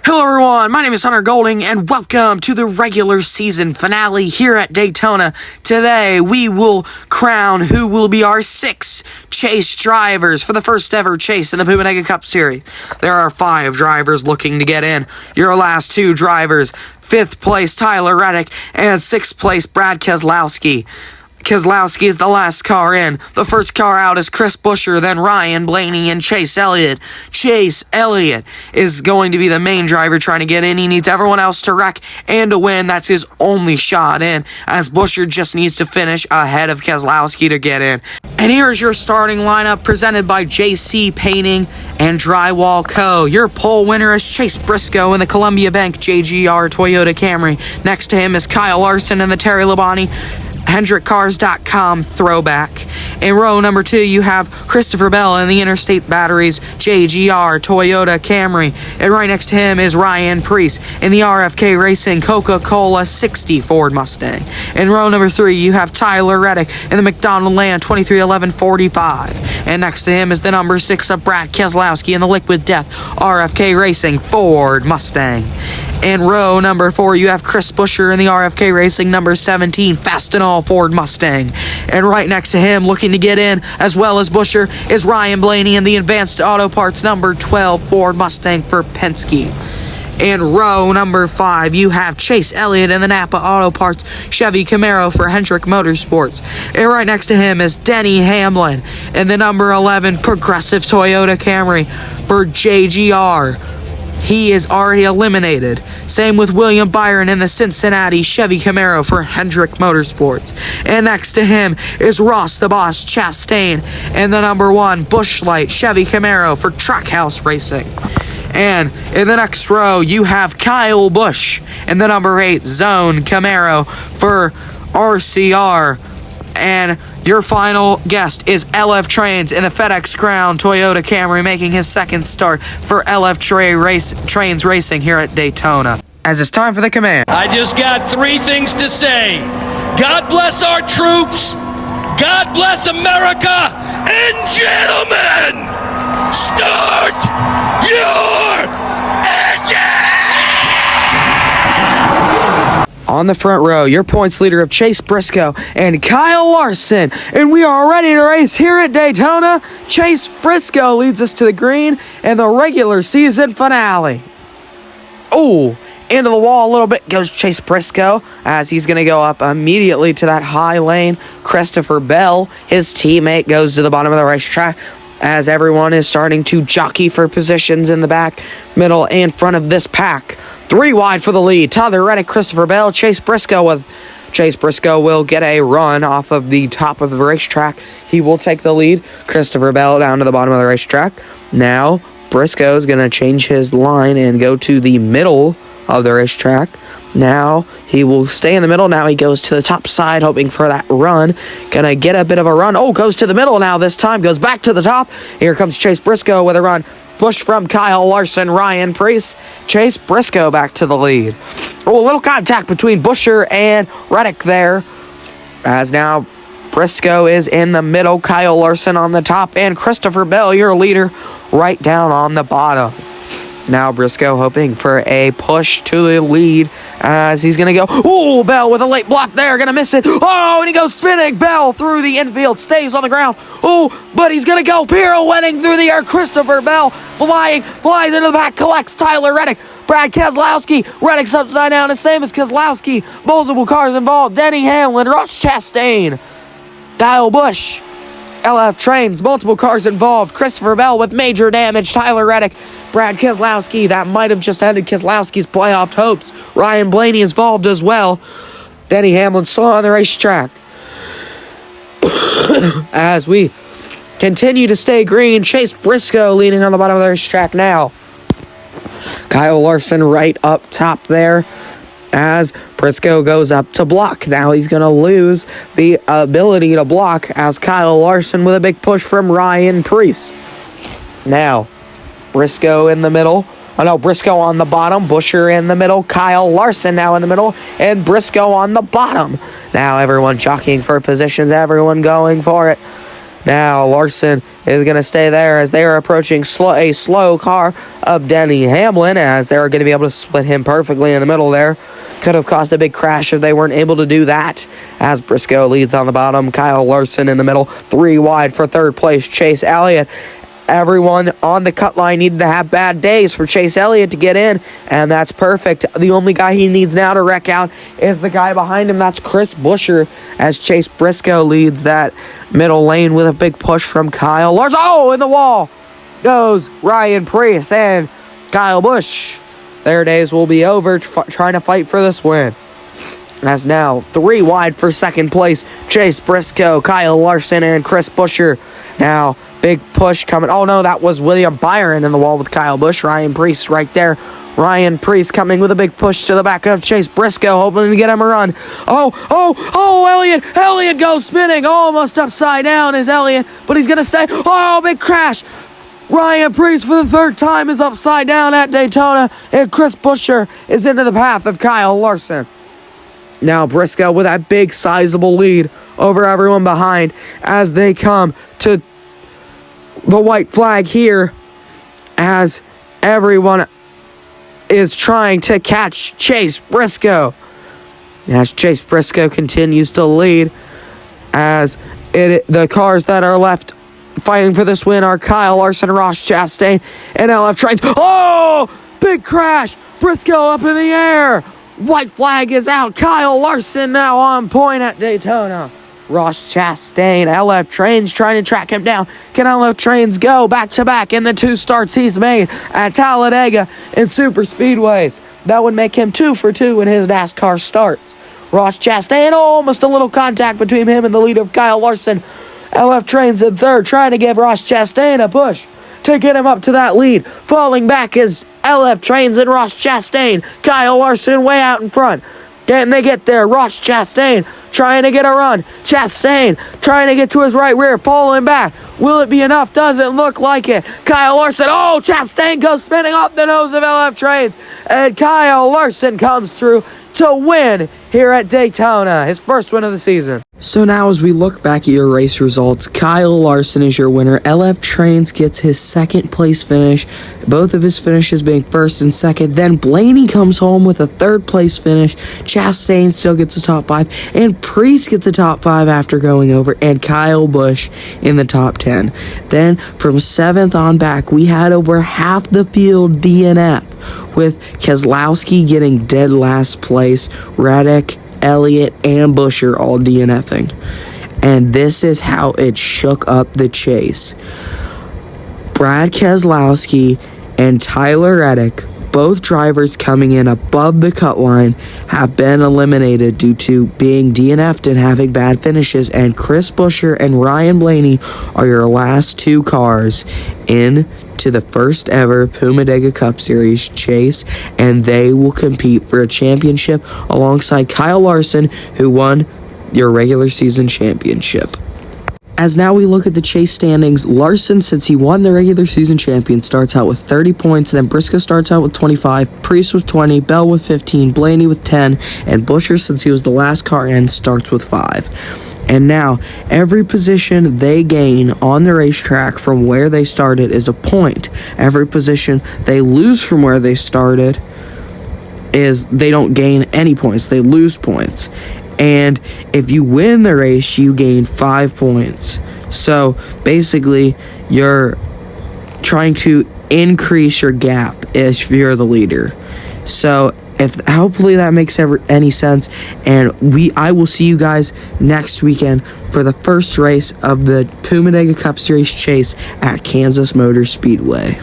Hello everyone, my name is Hunter Golding and welcome to the regular season finale here at Daytona. Today we will crown who will be our 6 chase drivers for the first ever chase in the Pumma Dega Cup Series. There are 5 drivers looking to get in. Your last 2 drivers, 5th place Tyler Reddick and 6th place Brad Keselowski. Keselowski is the last car in. The first car out is Chris Buescher, then Ryan Blaney, and Chase Elliott. Chase Elliott is going to be the main driver trying to get in. He needs everyone else to wreck and to win. That's his only shot in, as Buescher just needs to finish ahead of Keselowski to get in. And here's your starting lineup presented by JC Painting and Drywall Co. Your pole winner is Chase Briscoe in the Columbia Bank JGR Toyota Camry. Next to him is Kyle Larson in the Terry Labonte HendrickCars.com throwback. In row number 2, you have Christopher Bell in the Interstate Batteries JGR Toyota Camry. And right next to him is Ryan Preece in the RFK Racing Coca-Cola 60 Ford Mustang. In row number 3, you have Tyler Reddick in the McDonald Land 231145. And next to him is the number 6 of Brad Keselowski in the Liquid Death RFK Racing Ford Mustang. In row number 4, you have Chris Buescher in the RFK Racing number 17 Fast and All Ford Mustang. And right next to him, looking to get in, as well as Buescher, is Ryan Blaney in the Advanced Auto Parts number 12 Ford Mustang for Penske. In row number 5, you have Chase Elliott in the Napa Auto Parts Chevy Camaro for Hendrick Motorsports. And right next to him is Denny Hamlin in the number 11 Progressive Toyota Camry for JGR. He is already eliminated. Same with William Byron in the Cincinnati Chevy Camaro for Hendrick Motorsports. And next to him is Ross the Boss Chastain in the number 1 Busch Light Chevy Camaro for Trackhouse Racing. And in the next row, you have Kyle Busch in the number 8 Zone Camaro for RCR. And your final guest is LF Trains in the FedEx Crown Toyota Camry, making his second start for LF Trains Racing here at Daytona. As it's time for the command. I just got 3 things to say. God bless our troops. God bless America. And gentlemen, start your engine! On the front row, your points leader of Chase Briscoe and Kyle Larson. And we are ready to race here at Daytona. Chase Briscoe leads us to the green and the regular season finale. Oh, into the wall a little bit goes Chase Briscoe, as he's going to go up immediately to that high lane. Christopher Bell, his teammate, goes to the bottom of the racetrack, as everyone is starting to jockey for positions in the back, middle, and front of this pack. 3 wide for the lead. Tyler Reddick, Christopher Bell, Chase Briscoe will get a run off of the top of the racetrack. He will take the lead. Christopher Bell down to the bottom of the racetrack. Now, Briscoe is going to change his line and go to the middle of the racetrack. Now, he will stay in the middle. Now he goes to the top side, hoping for that run. Gonna get a bit of a run. Oh, goes to the middle now this time. Goes back to the top. Here comes Chase Briscoe with a run. Push from Kyle Larson, Ryan Preece. Chase Briscoe back to the lead. Oh, a little contact between Buescher and Reddick there. As now Briscoe is in the middle. Kyle Larson on the top. And Christopher Bell, your leader, right down on the bottom. Now Briscoe hoping for a push to the lead as he's going to go. Oh, Bell with a late block there. Going to miss it. Oh, and he goes spinning. Bell through the infield. Stays on the ground. Oh, but he's going to go pirouetting through the air. Christopher Bell flies into the back. Collects Tyler Reddick. Brad Keselowski. Reddick's upside down. The same as Keselowski. Multiple cars involved. Denny Hamlin. Ross Chastain. Kyle Busch. LF Trains, multiple cars involved. Christopher Bell with major damage. Tyler Reddick, Brad Keselowski. That might have just ended Keselowski's playoff hopes. Ryan Blaney is involved as well. Denny Hamlin still on the racetrack. As we continue to stay green, Chase Briscoe leading on the bottom of the racetrack now. Kyle Larson right up top there, as Briscoe goes up to block. Now he's going to lose the ability to block, as Kyle Larson with a big push from Ryan Preece. Now, Briscoe in the middle. Oh, no, Briscoe on the bottom. Buescher in the middle. Kyle Larson now in the middle. And Briscoe on the bottom. Now everyone jockeying for positions. Everyone going for it. Now Larson is going to stay there as they are approaching a slow car of Denny Hamlin, as they're going to be able to split him perfectly in the middle there. Could have caused a big crash if they weren't able to do that, as Briscoe leads on the bottom. Kyle Larson in the middle, 3 wide for third place. Chase Elliott. Everyone on the cut line needed to have bad days for Chase Elliott to get in, and that's perfect. The only guy he needs now to wreck out is the guy behind him. That's Chris Buescher, as Chase Briscoe leads that middle lane with a big push from Kyle Larson. Oh, in the wall goes Ryan Preece and Kyle Busch. Their days will be over trying to fight for this win. As now 3 wide for second place. Chase Briscoe, Kyle Larson, and Chris Buescher. Now big push coming. Oh no, that was William Byron in the wall with Kyle Busch. Ryan Preece right there. Ryan Preece coming with a big push to the back of Chase Briscoe, hoping to get him a run. Elliott goes spinning. Almost upside down is Elliott, but he's going to stay. Oh, big crash. Ryan Preece for the third time is upside down at Daytona, and Chris Buescher is into the path of Kyle Larson. Now Briscoe with that big sizable lead over everyone behind as they come to the white flag here, as everyone is trying to catch Chase Briscoe. As Chase Briscoe continues to lead, as the cars that are left fighting for this win are Kyle Larson, Ross Chastain, and LF Trains. Oh, big crash. Briscoe up in the air. White flag is out. Kyle Larson now on point at Daytona. Ross Chastain, LF Trains trying to track him down. Can LF Trains go back-to-back in the 2 starts he's made at Talladega and Super Speedways? That would make him 2 for 2 in his NASCAR starts. Ross Chastain, almost a little contact between him and the leader of Kyle Larson. LF Trains in third, trying to give Ross Chastain a push to get him up to that lead. Falling back is LF Trains and Ross Chastain. Kyle Larson way out in front. Can they get there? Ross Chastain trying to get a run. Chastain trying to get to his right rear, pulling back. Will it be enough? Doesn't look like it. Kyle Larson. Oh, Chastain goes spinning off the nose of LF Trains. And Kyle Larson comes through to win here at Daytona, his first win of the season. So now as we look back at your race results, Kyle Larson is your winner. LF Trains gets his second place finish, both of his finishes being first and second. Then Blaney comes home with a third place finish. Chastain still gets a top 5, and Preece gets a top 5 after going over, and Kyle Busch in the top 10. Then from 7th on back, we had over half the field DNF, with Keselowski getting dead last place, Reddick, Elliott, and Buescher all DNFing. And this is how it shook up the chase. Brad Keselowski and Tyler Reddick, both drivers coming in above the cut line, have been eliminated due to being DNF'd and having bad finishes, and Chris Buescher and Ryan Blaney are your last 2 cars in to the first ever Pumma Dega Cup Series chase, and they will compete for a championship alongside Kyle Larson, who won your regular season championship. As now we look at the chase standings, Larson, since he won the regular season champion, starts out with 30 points, then Briscoe starts out with 25, Preece with 20, Bell with 15, Blaney with 10, and Buescher, since he was the last car in, starts with 5. And now, every position they gain on the racetrack from where they started is a point. Every position they lose from where they started is they don't gain any points, they lose points. And if you win the race, you gain 5 points. So basically, you're trying to increase your gap if you're the leader. So hopefully that makes any sense. And I will see you guys next weekend for the first race of the Pumma Dega Cup Series chase at Kansas Motor Speedway.